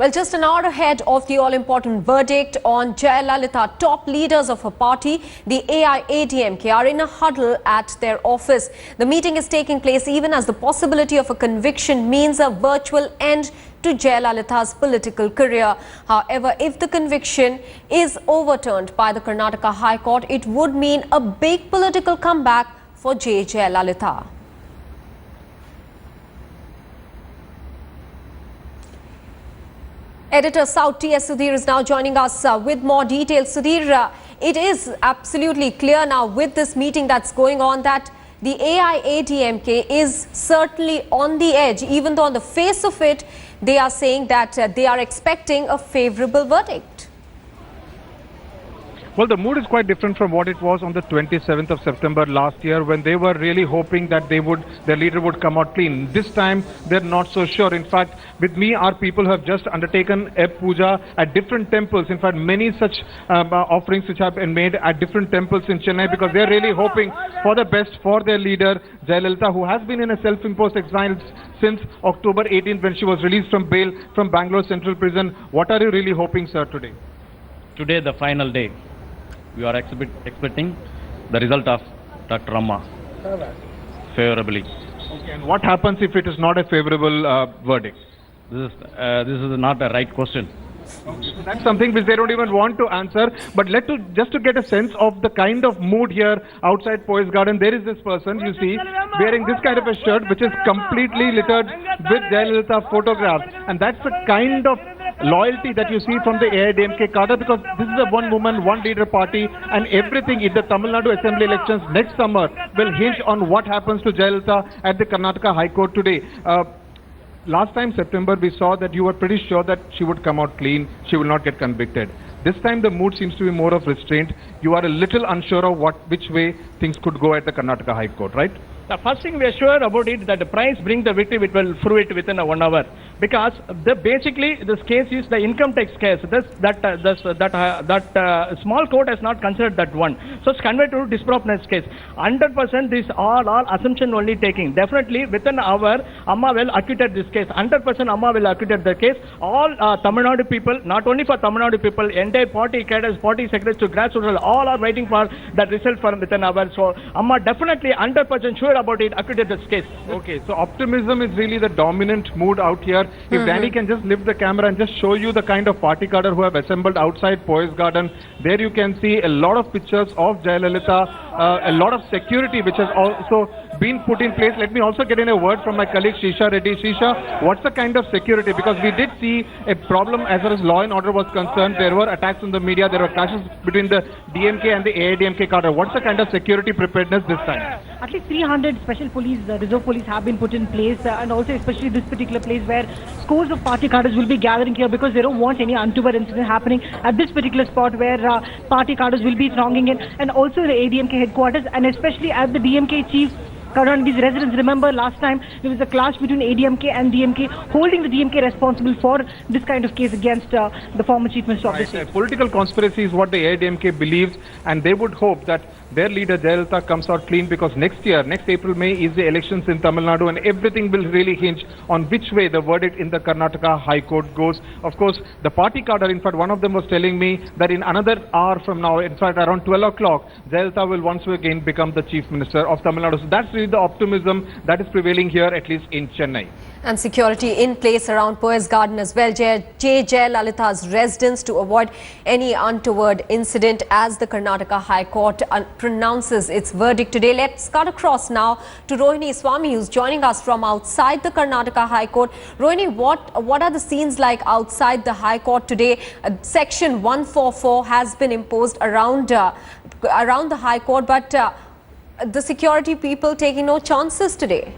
Well, just an hour ahead of the all-important verdict on Jayalalithaa, top leaders of her party, the AIADMK, are in a huddle at their office. The meeting is taking place even as the possibility of a conviction means a virtual end to Jayalalitha's political career. However, if the conviction is overturned by the Karnataka High Court, it would mean a big political comeback for J Jayalalithaa. Editor South T.S. Sudhir is now joining us with more details. Sudhir, it is absolutely clear now with this meeting that's going on that the AIADMK is certainly on the edge, even though on the face of it, they are saying that they are expecting a favourable verdict. Well, the mood is quite different from what it was on the 27th of September last year, when they were really hoping that their leader would come out clean. This time, they're not so sure. In fact, with me, our people have just undertaken a puja at different temples. In fact, many such offerings which have been made at different temples in Chennai, because they're really hoping for the best for their leader, Jayalalithaa, who has been in a self-imposed exile since October 18th, when she was released from bail from Bangalore Central Prison. What are you really hoping, sir, today? Today, the final day. We are expecting the result of Dr. Amma favorably. Okay, and what happens if it is not a favorable verdict? This is not a right question. Okay, so that's something which they don't even want to answer. But just to get a sense of the kind of mood here outside Poise Garden, there is this person, you see, wearing this kind of a shirt which is completely littered with Jayalalithaa photographs. And that's the kind of loyalty that you see from the AIADMK cadre, because this is a one woman, one leader party, and everything in the Tamil Nadu Assembly elections next summer will hinge on what happens to Jayalalithaa at the Karnataka High Court today. Last time, September, we saw that you were pretty sure that she would come out clean, she will not get convicted. This time the mood seems to be more of restraint. You are a little unsure of which way things could go at the Karnataka High Court, right? The first thing we are sure about it that the price bring the victim, it will prove it within 1 hour, because basically this case is the income tax case. That small court has not considered that one, so it's converted to disproportionate case. 100% this all assumption only taking. Definitely within an hour, Amma will acquitted this case. 100% Amma will acquitted the case. All Tamil Nadu people, not only for Tamil Nadu people, entire party cadres, party secretaries to grassroots, all are waiting for that result from within an hour. So Amma definitely 100% sure about it, acquitted this case. Okay, so optimism is really the dominant mood out here. If Danny can just lift the camera and just show you the kind of party cadre who have assembled outside Poise Garden, there you can see a lot of pictures of Jayalalithaa, a lot of security which has also been put in place. Let me also get in a word from my colleague Shisha Reddy. Shisha, what's the kind of security? Because we did see a problem as far as law and order was concerned. There were attacks on the media, there were clashes between the DMK and the AIADMK cadre. What's the kind of security preparedness this time? At least 300 special police, reserve police have been put in place, and also especially this particular place where scores of party cadres will be gathering here, because they don't want any untoward incident happening at this particular spot where party cadres will be thronging in, and also the ADMK headquarters, and especially at the DMK chief Karnataka's residents. Remember last time there was a clash between ADMK and DMK, holding the DMK responsible for this kind of case against the former Chief Minister of the state. Political conspiracy is what the AIADMK believes, and they would hope that their leader Jayalalithaa comes out clean, because next year, next April, May is the elections in Tamil Nadu, and everything will really hinge on which way the verdict in the Karnataka High Court goes. Of course, the party cadre, in fact, one of them was telling me that in another hour from now, in fact, around 12 o'clock, Jayalalithaa will once again become the Chief Minister of Tamil Nadu. So that's really the optimism that is prevailing here, at least in Chennai. And security in place around Poise Garden as well. J Jayalalitha's residence to avoid any untoward incident as the Karnataka High Court pronounces its verdict today. Let's cut across now to Rohini Swami, who's joining us from outside the Karnataka High Court. Rohini, what are the scenes like outside the High Court today? Section 144 has been imposed around the High Court, but the security people taking no chances today.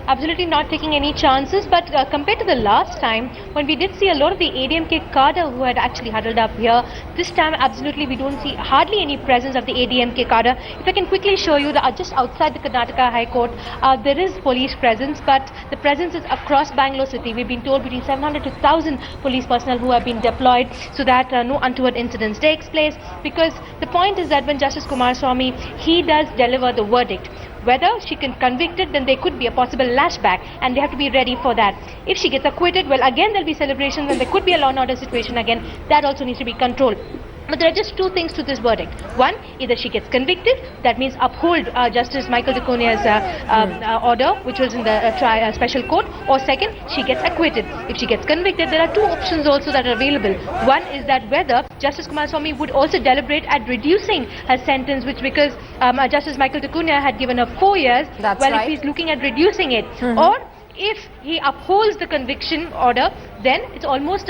Absolutely not taking any chances, but compared to the last time when we did see a lot of the ADMK cadre who had actually huddled up here, this time absolutely we don't see hardly any presence of the ADMK cadre. If I can quickly show you that just outside the Karnataka High Court there is police presence, but the presence is across Bangalore city. We've been told between 700 to 1,000 police personnel who have been deployed so that no untoward incidents takes place, because the point is that when Justice Kumaraswamy, he does deliver the verdict, whether she can convicted, then there could be a possible lashback, and they have to be ready for that. If she gets acquitted, well, again there'll be celebrations, and there could be a law and order situation again. That also needs to be controlled. But there are just two things to this verdict. One, either she gets convicted, that means uphold Justice Michael Diconia's order, which was in the special court, or second, she gets acquitted. If she gets convicted, there are two options also that are available. One is that whether Justice Kumaraswamy would also deliberate at reducing her sentence, which because Justice Michael Diconia had given her 4 years, That's well, right. if he's looking at reducing it, or if he upholds the conviction order, then it's almost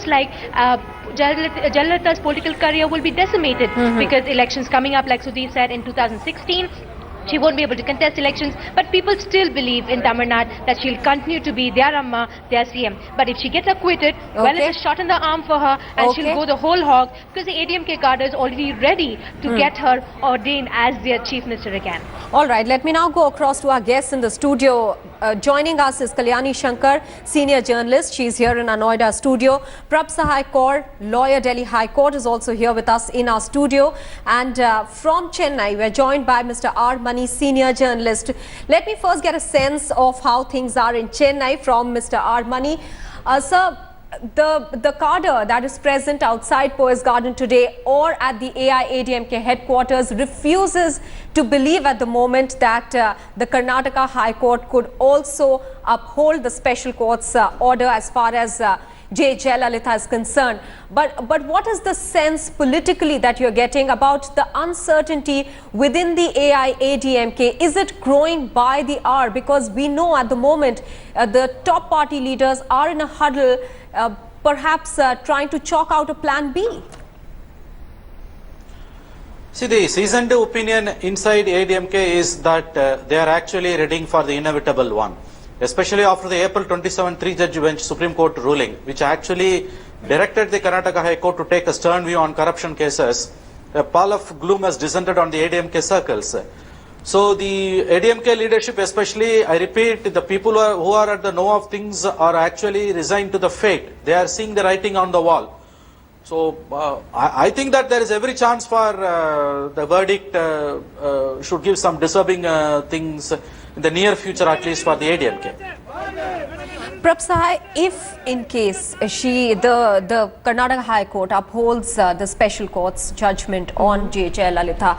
like Jayalalitha's political career will be decimated, because elections coming up, like Sudhir said, in 2016. She won't be able to contest elections, but people still believe in Tamil Nadu that she'll continue to be their Amma, their CM. But if she gets acquitted, well, it's a shot in the arm for her, and she'll go the whole hog, because the ADMK cadre is already ready to get her ordained as their Chief Minister again. All right, let me now go across to our guests in the studio. Joining us is Kalyani Shankar, senior journalist. She's here in our Noida studio. Prab Sahai Kaur, lawyer, Delhi High Court, is also here with us in our studio. And from Chennai, we're joined by Mr. R. Mani, senior journalist. Let me first get a sense of how things are in Chennai from Mr. R. Mani. Sir, the cadre that is present outside Poise Garden today or at the AIADMK headquarters refuses to believe at the moment that the Karnataka High Court could also uphold the special court's order as far as J Jayalalithaa is concerned. But what is the sense politically that you're getting about the uncertainty within the AIADMK? Is it growing by the hour? Because we know at the moment the top party leaders are in a huddle, perhaps trying to chalk out a plan B. See, the seasoned opinion inside AIADMK is that they are actually readying for the inevitable one, especially after the April 27 three-judge bench Supreme Court ruling, which actually directed the Karnataka High Court to take a stern view on corruption cases. A pall of gloom has descended on the AIADMK circles. So the AIADMK leadership, especially, I repeat, the people who are at the know of things are actually resigned to the fate. They are seeing the writing on the wall. So I think that there is every chance for the verdict should give some disturbing things in the near future, at least for the AIADMK. Prab Sahai, if in case the Karnataka High Court upholds the special court's judgment on J Jayalalithaa,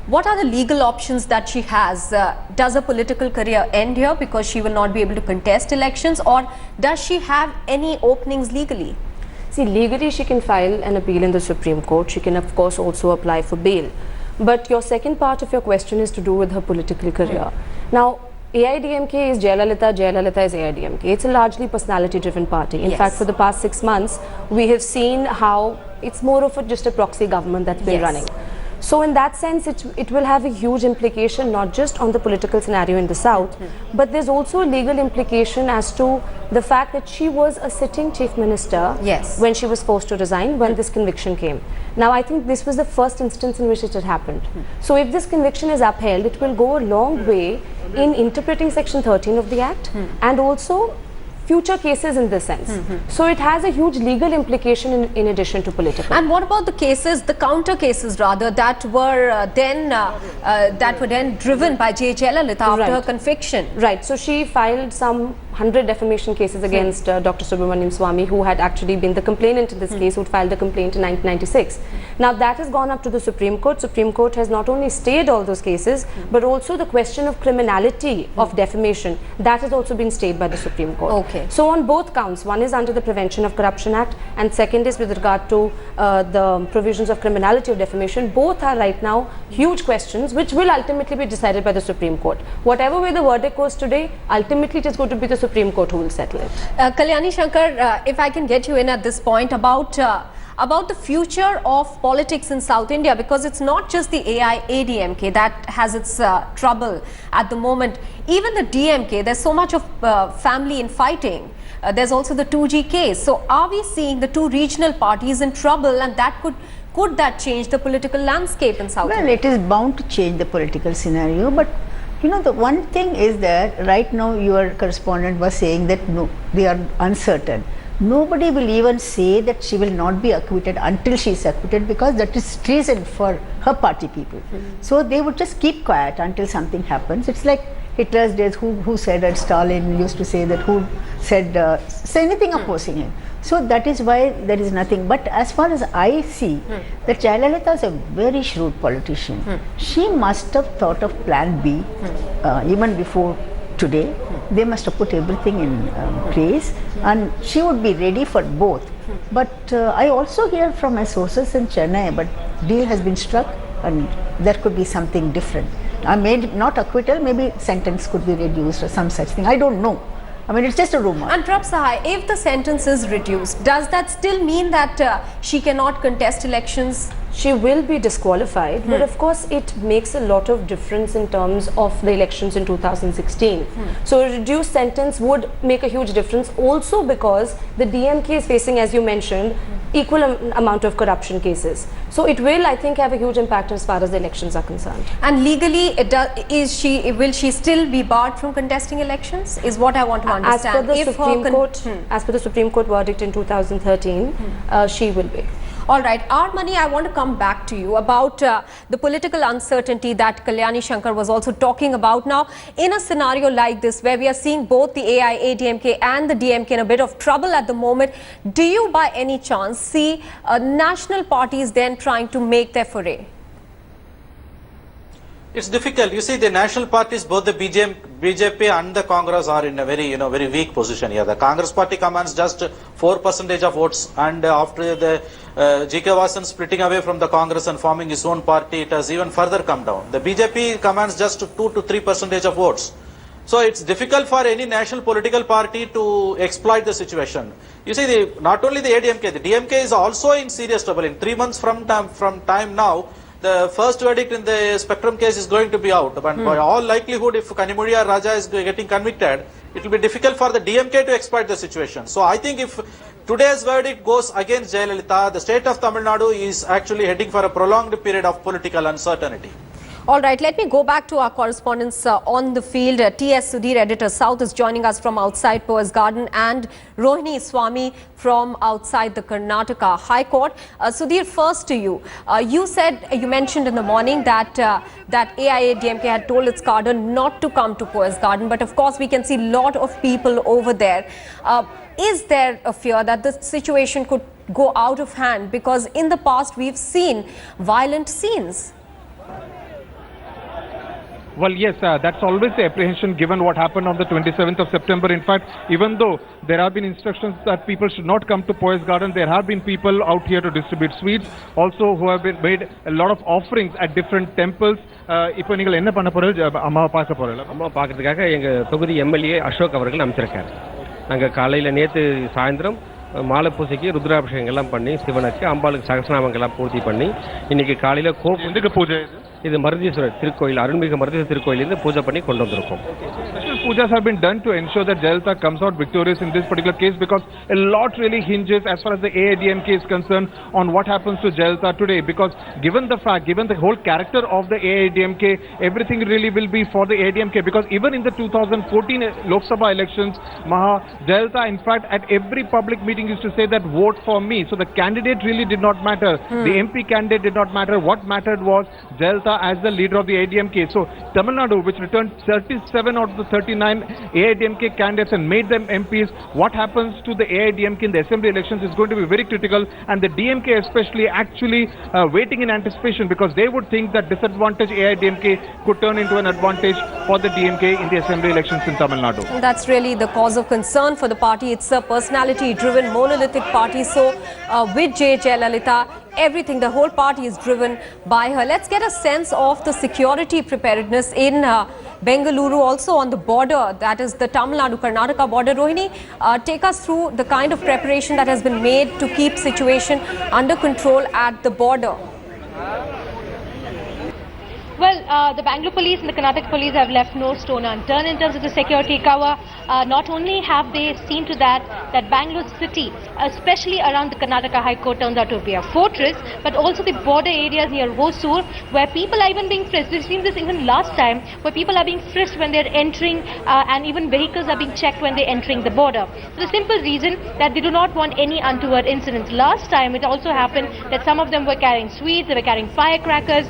what are the legal options that she has? Does her political career end here because she will not be able to contest elections, or does she have any openings legally? See, legally she can file an appeal in the Supreme Court. She can of course also apply for bail. But your second part of your question is to do with her political career. Now, AIADMK is Jayalalithaa, Jayalalithaa is AIADMK. It's a largely personality driven party. In fact, for the past 6 months, we have seen how it's more of just a proxy government that's been running. So in that sense, it will have a huge implication, not just on the political scenario in the south, but there's also a legal implication as to the fact that she was a sitting chief minister when she was forced to resign when this conviction came. Now, I think this was the first instance in which it had happened. So if this conviction is upheld, it will go a long way in interpreting Section 13 of the Act and also future cases in this sense. So it has a huge legal implication in addition to political. And what about the cases, the counter cases rather, that were then driven by J Jayalalithaa after her conviction? Right. So she filed some 100 defamation cases against Dr. Subramaniam Swamy, who had actually been the complainant in this case, who filed the complaint in 1996. Now that has gone up to the Supreme Court. Supreme Court has not only stayed all those cases, but also the question of criminality of defamation, that has also been stayed by the Supreme Court. So on both counts, one is under the Prevention of Corruption Act and second is with regard to the provisions of criminality of defamation. Both are right now huge questions which will ultimately be decided by the Supreme Court. Whatever way the verdict goes today, ultimately it is going to be the Supreme Court who will settle it. Kalyani Shankar, if I can get you in at this point about the future of politics in South India, because it's not just the AIADMK that has its trouble at the moment. Even the DMK, there's so much of family infighting. There's also the 2G case. So are we seeing the two regional parties in trouble, and that could that change the political landscape in South India? Well, it is bound to change the political scenario, but you know, the one thing is that right now your correspondent was saying that no, they are uncertain. nobody will even say that she will not be acquitted until she is acquitted, because that is treason for her party people. So they would just keep quiet until something happens. It's like Hitler's days, who said that Stalin used to say that, who said say anything opposing him. So that is why there is nothing. But as far as I see, that Jayalalithaa is a very shrewd politician. She must have thought of plan B even before today. They must have put everything in place, and she would be ready for both. But I also hear from my sources in Chennai, but deal has been struck and there could be something different. Maybe not acquittal, maybe sentence could be reduced or some such thing. I don't know. I mean, it's just a rumor. And Prabh Sahai, if the sentence is reduced, does that still mean that she cannot contest elections? She will be disqualified, but of course it makes a lot of difference in terms of the elections in 2016. So a reduced sentence would make a huge difference, also because the DMK is facing, as you mentioned, equal amount of corruption cases. So it will, I think, have a huge impact as far as the elections are concerned. And legally, will she still be barred from contesting elections? Is what I want to understand. As per the Supreme Court verdict in 2013, she will be. All right, Armani, I want to come back to you about the political uncertainty that Kalyani Shankar was also talking about. Now, in a scenario like this, where we are seeing both the AIADMK and the DMK in a bit of trouble at the moment, do you by any chance see national parties then trying to make their foray? It's difficult. You see, the national parties, both the BJP and the Congress, are in a very, very weak position here. The Congress party commands just 4% of votes, and after the G.K. Vasan splitting away from the Congress and forming his own party, it has even further come down. The BJP commands just 2 to 3% of votes. So it's difficult for any national political party to exploit the situation. You see, not only the ADMK, the DMK is also in serious trouble. In 3 months from time now, the first verdict in the Spectrum case is going to be out. But by all likelihood, if Kanimudi or Raja is getting convicted, it will be difficult for the DMK to exploit the situation. So I think if today's verdict goes against Jayalalithaa, the state of Tamil Nadu is actually heading for a prolonged period of political uncertainty. All right, let me go back to our correspondents on the field. T.S. Sudhir, editor South, is joining us from outside Poets Garden, and Rohini Swami from outside the Karnataka High Court. Sudhir, first to you. You mentioned in the morning that that AIADMK had told its cadre not to come to Poets Garden, but of course we can see a lot of people over there. Is there a fear that the situation could go out of hand? Because in the past we've seen violent scenes. Well, yes, that's always the apprehension given what happened on the 27th of September. In fact, even though there have been instructions that people should not come to Poets Garden, there have been people out here to distribute sweets, also who have been made a lot of offerings at different temples. இப்போ நீங்கள் என்ன பண்ண போறீங்க? அம்மாவை பார்க்க போறீங்களா? அம்மாவை பார்க்கறதுக்காக எங்க தொகுதி எம்எல்ஏ அசோக் அவர்கள் அமைச்சிருக்காரு. நாங்க காலையில நேத்து சாயந்தரம் மாலை பூசைக்கு ருத்ராபிஷேகங்கள்லாம் பண்ணி சிவனுக்கு அம்பாளுக்கு சகஸ்ரநாமங்கள்லாம் பூர்த்தி பண்ணி இன்னைக்கு காலையில எதுக்கு பூஜை? இது மருதீஸ்வரர் திருக்கோயில், அருள்மிகு மருதீஸ்வரர் திருக்கோயிலிருந்து பூஜை பண்ணி கொண்டு வந்திருக்கோம். Special pujas have been done to ensure that Jayalalithaa comes out victorious in this particular case, because a lot really hinges as far as the AIADMK is concerned on what happens to Jayalalithaa today. Because given the whole character of the AIADMK, everything really will be for the AIADMK. Because even in the 2014 Lok Sabha elections, Jayalalithaa in fact at every public meeting used to say that vote for me. So the candidate really did not matter. The MP candidate did not matter. What mattered was Jayalalithaa as the leader of the AIADMK. So Tamil Nadu, which returned 37 out of the 39 AIADMK candidates and made them MPs, what happens to the AIADMK in the assembly elections is going to be very critical, and the DMK especially actually waiting in anticipation, because they would think that disadvantage AIADMK could turn into an advantage for the DMK in the assembly elections in Tamil Nadu. That's really the cause of concern for the party. It's a personality-driven, monolithic party. So with J Jayalalithaa, everything, the whole party is driven by her. Let's get a sense of the security preparedness in Bengaluru, also on the border, that is the Tamil Nadu-Karnataka border. Rohini, take us through the kind of preparation that has been made to keep situation under control at the border. Well, the Bangalore police and the Karnataka police have left no stone unturned in terms of the security cover. Not only have they seen to that Bangalore city, especially around the Karnataka High Court, turns out to be a fortress, but also the border areas near Hosur, where people are even being frisked. We've seen this even last time, where people are being frisked when they're entering, and even vehicles are being checked when they're entering the border. So the simple reason that they do not want any untoward incidents. Last time it also happened that some of them were carrying sweets, they were carrying firecrackers.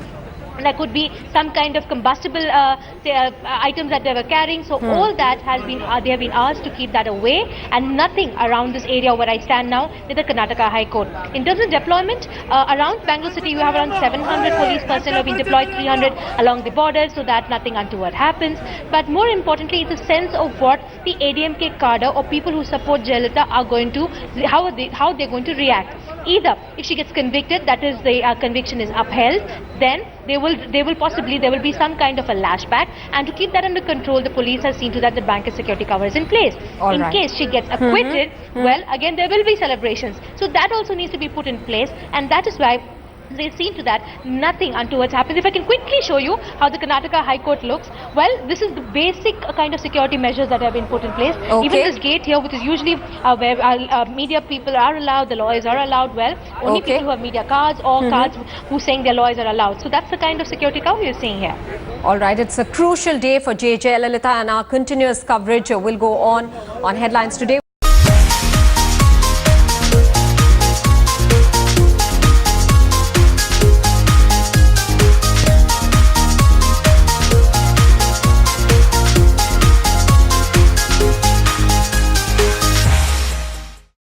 There could be some kind of combustible items that they were carrying. So all that has been, they have been asked to keep that away, and nothing around this area where I stand now with the Karnataka High Court. In terms of deployment, around Bangalore city, we have around 700 police personnel have been deployed, 300 along the border, so that nothing untoward happens. But more importantly, it's a sense of what the ADMK cadre or people who support Jayalalithaa are going to, how they're going to react. Either if she gets convicted, that is the conviction is upheld, then there will be some kind of a lashback, and to keep that under control, the police has seen to that the banker's security cover is in place. In case she gets acquitted, well, again there will be celebrations. So that also needs to be put in place, and that is why they've seen to that nothing untoward happens. If I can quickly show you how the Karnataka High Court looks, well, this is the basic kind of security measures that have been put in place. Okay. Even this gate here, which is usually where media people are allowed, the lawyers are allowed, well, only people who have media cards or cards who saying their lawyers are allowed. So that's the kind of security cover you're seeing here. All right, it's a crucial day for J Jayalalithaa, and our continuous coverage will go on Headlines Today.